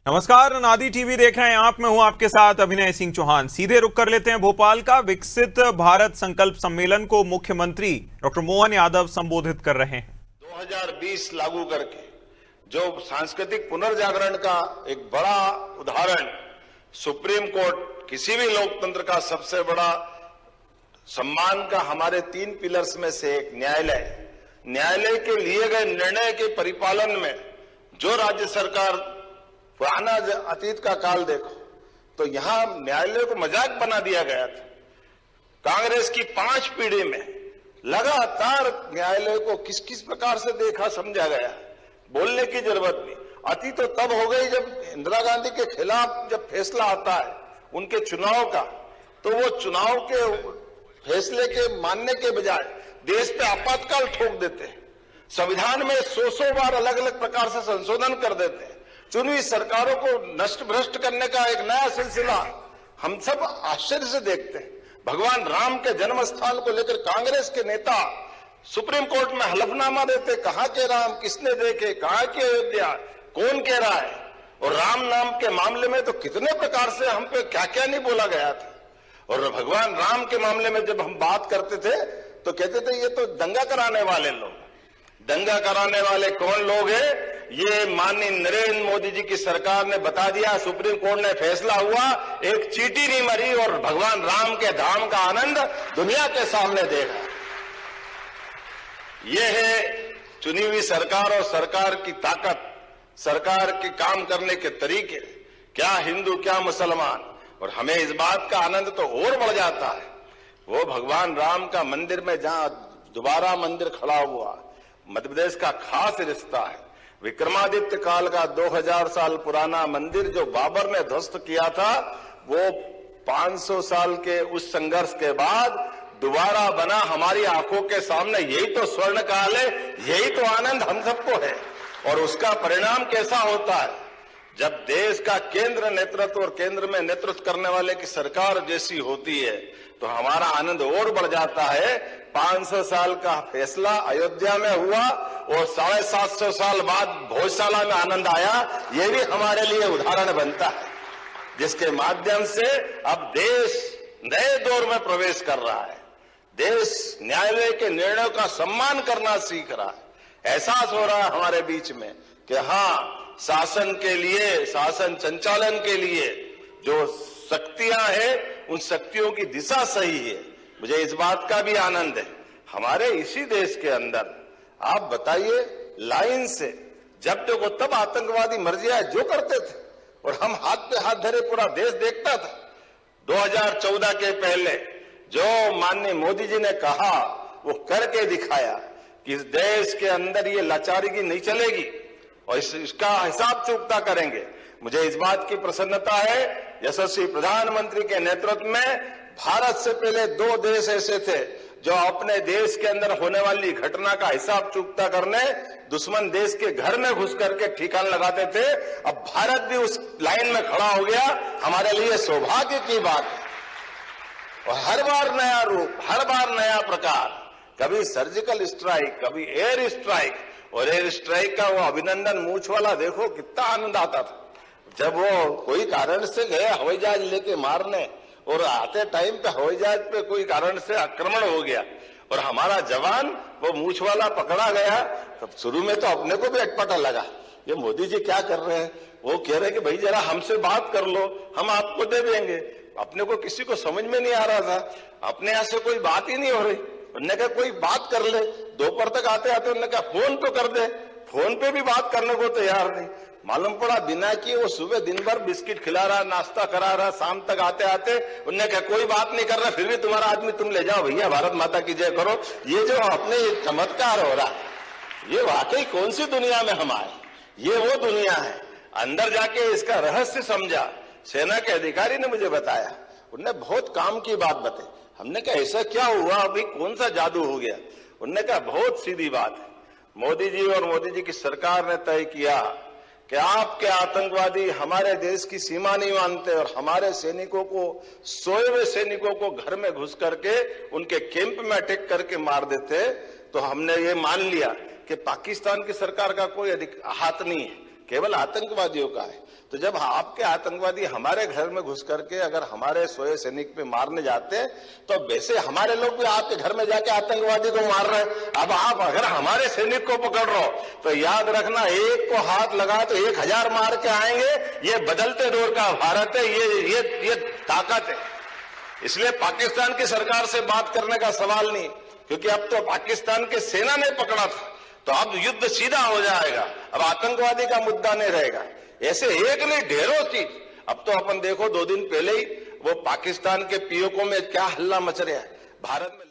नमस्कार, नादी टीवी देख रहे हैं आप। मैं हूं आपके साथ अभिनय सिंह चौहान। सीधे रुक कर लेते हैं भोपाल का। विकसित भारत संकल्प सम्मेलन को मुख्यमंत्री डॉक्टर मोहन यादव संबोधित कर रहे हैं। 2020 लागू करके जो सांस्कृतिक पुनर्जागरण का एक बड़ा उदाहरण, सुप्रीम कोर्ट किसी भी लोकतंत्र का सबसे बड़ा सम्मान का हमारे 3 पिलर्स में से एक न्यायालय के लिए गए निर्णय के परिपालन में जो राज्य सरकार पुराना अतीत का काल देखो तो यहां न्यायालय को मजाक बना दिया गया था। कांग्रेस की 5 पीढ़ी में लगातार न्यायालय को किस किस प्रकार से देखा समझा गया, बोलने की जरूरत नहीं। अति तो तब हो गई जब इंदिरा गांधी के खिलाफ जब फैसला आता है उनके चुनाव का, तो वो चुनाव के फैसले के मानने के बजाय देश पे आपातकाल ठोक देते हैं, संविधान में 100 बार अलग अलग प्रकार से संशोधन कर देते हैं। चुनी हुई सरकारों को नष्ट भ्रष्ट करने का एक नया सिलसिला हम सब आश्चर्य से देखते हैं। भगवान राम के जन्म स्थान को लेकर कांग्रेस के नेता सुप्रीम कोर्ट में हलफनामा देते, कहां के राम, किसने देखे, कहां की अयोध्या, कौन कह रहा है। और राम नाम के मामले में तो कितने प्रकार से हम पे क्या क्या नहीं बोला गया था। और भगवान राम के मामले में जब हम बात करते थे तो कहते थे ये तो दंगा कराने वाले लोग। दंगा कराने वाले कौन लोग हैं? ये माननीय नरेंद्र मोदी जी की सरकार ने बता दिया। सुप्रीम कोर्ट ने फैसला हुआ, एक चींटी नहीं मरी और भगवान राम के धाम का आनंद दुनिया के सामने देखा। ये है चुनी हुई सरकार और सरकार की ताकत, सरकार के काम करने के तरीके, क्या हिंदू क्या मुसलमान। और हमें इस बात का आनंद तो और बढ़ जाता है, वो भगवान राम का मंदिर में जहां दोबारा मंदिर खड़ा हुआ, मध्य प्रदेश का खास रिश्ता है। विक्रमादित्य काल का 2000 साल पुराना मंदिर जो बाबर ने ध्वस्त किया था, वो 500 साल के उस संघर्ष के बाद दोबारा बना हमारी आंखों के सामने। यही तो स्वर्ण काल है, यही तो आनंद हम सबको है। और उसका परिणाम कैसा होता है जब देश का केंद्र नेतृत्व और केंद्र में नेतृत्व करने वाले की सरकार जैसी होती है, तो हमारा आनंद और बढ़ जाता है। 500 साल का फैसला अयोध्या में हुआ और 750 साल बाद भोजशाला में आनंद आया। ये भी हमारे लिए उदाहरण बनता है, जिसके माध्यम से अब देश नए दौर में प्रवेश कर रहा है। देश न्यायालय के निर्णयों का सम्मान करना सीख रहा है। एहसास हो रहा है हमारे बीच में कि हाँ, शासन के लिए, शासन संचालन के लिए जो शक्तियां हैं, उन शक्तियों की दिशा सही है। मुझे इस बात का भी आनंद है। हमारे इसी देश के अंदर आप बताइए, लाइन से जब देखो तब आतंकवादी मर्जियां जो करते थे और हम हाथ पे हाथ धरे पूरा देश देखता था। 2014 के पहले जो माननीय मोदी जी ने कहा वो करके दिखाया कि इस देश के अंदर ये लाचारी की नहीं चलेगी और इसका हिसाब चुकता करेंगे। मुझे इस बात की प्रसन्नता है, यशस्वी प्रधानमंत्री के नेतृत्व में भारत से पहले 2 देश ऐसे थे जो अपने देश के अंदर होने वाली घटना का हिसाब चुकता करने दुश्मन देश के घर में घुस करके ठिकाना लगाते थे। अब भारत भी उस लाइन में खड़ा हो गया। हमारे लिए सौभाग्य की बात है। और हर बार नया रूप, हर बार नया प्रकार, कभी सर्जिकल स्ट्राइक, कभी एयर स्ट्राइक। और एयर स्ट्राइक का वो अभिनंदन मूछ वाला देखो कितना आनंद आता था जब वो कोई कारण से गए हवाई जहाज लेके मारने और आते टाइम पे हवाई जहाज पे कोई कारण से आक्रमण हो गया और हमारा जवान वो मूछ वाला पकड़ा गया। तब शुरू में तो अपने को भी अटपटा लगा, ये मोदी जी क्या कर रहे हैं। वो कह रहे कि भाई जरा हमसे बात कर लो, हम आपको दे देंगे। अपने को किसी को समझ में नहीं आ रहा था, अपने यहां से कोई बात ही नहीं हो रही। उन्होंने कहा कोई बात कर ले। दोपहर तक आते आते उन्होंने कहा फोन तो कर दे। फोन पे भी बात करने को तैयार नहीं। मालूम पड़ा बिना किए वो सुबह दिन भर बिस्किट खिला रहा, नाश्ता करा रहा, शाम तक आते आते उन्होंने कहा कोई बात नहीं कर रहा, फिर भी तुम्हारा आदमी तुम ले जाओ भैया, भारत माता की जय करो। ये जो अपने चमत्कार हो रहा है, ये वाकई कौन सी दुनिया में हम आए। ये वो दुनिया है। अंदर जाके इसका रहस्य समझा। सेना के अधिकारी ने मुझे बताया, उनने बहुत काम की बात बताई। हमने कहा ऐसा क्या हुआ, अभी कौन सा जादू हो गया। उन्होंने कहा बहुत सीधी बात है, मोदी जी और मोदी जी की सरकार ने तय किया कि आपके आतंकवादी हमारे देश की सीमा नहीं मानते और हमारे सैनिकों को, सोए हुए सैनिकों को घर में घुस करके उनके कैंप में अटैक करके मार देते। तो हमने ये मान लिया कि पाकिस्तान की सरकार का कोई हाथ नहीं है, केवल आतंकवादियों का है। तो जब आपके आतंकवादी हमारे घर में घुस करके अगर हमारे सोए सैनिक पे मारने जाते हैं, तो वैसे हमारे लोग भी आपके घर में जाके आतंकवादी को मार रहे हैं। अब आप अगर हमारे सैनिक को पकड़ रहे हो तो याद रखना, एक को हाथ लगा तो 1000 मार के आएंगे। ये बदलते दौर का भारत है, ये ताकत है। इसलिए पाकिस्तान की सरकार से बात करने का सवाल नहीं, क्योंकि अब तो पाकिस्तान के सेना ने पकड़ा था, तो अब युद्ध सीधा हो जाएगा। अब आतंकवादी का मुद्दा नहीं रहेगा। ऐसे एक नहीं ढेरों चीज। अब तो अपन देखो 2 दिन पहले ही वो पाकिस्तान के पीओके में क्या हल्ला मच रहा है। भारत में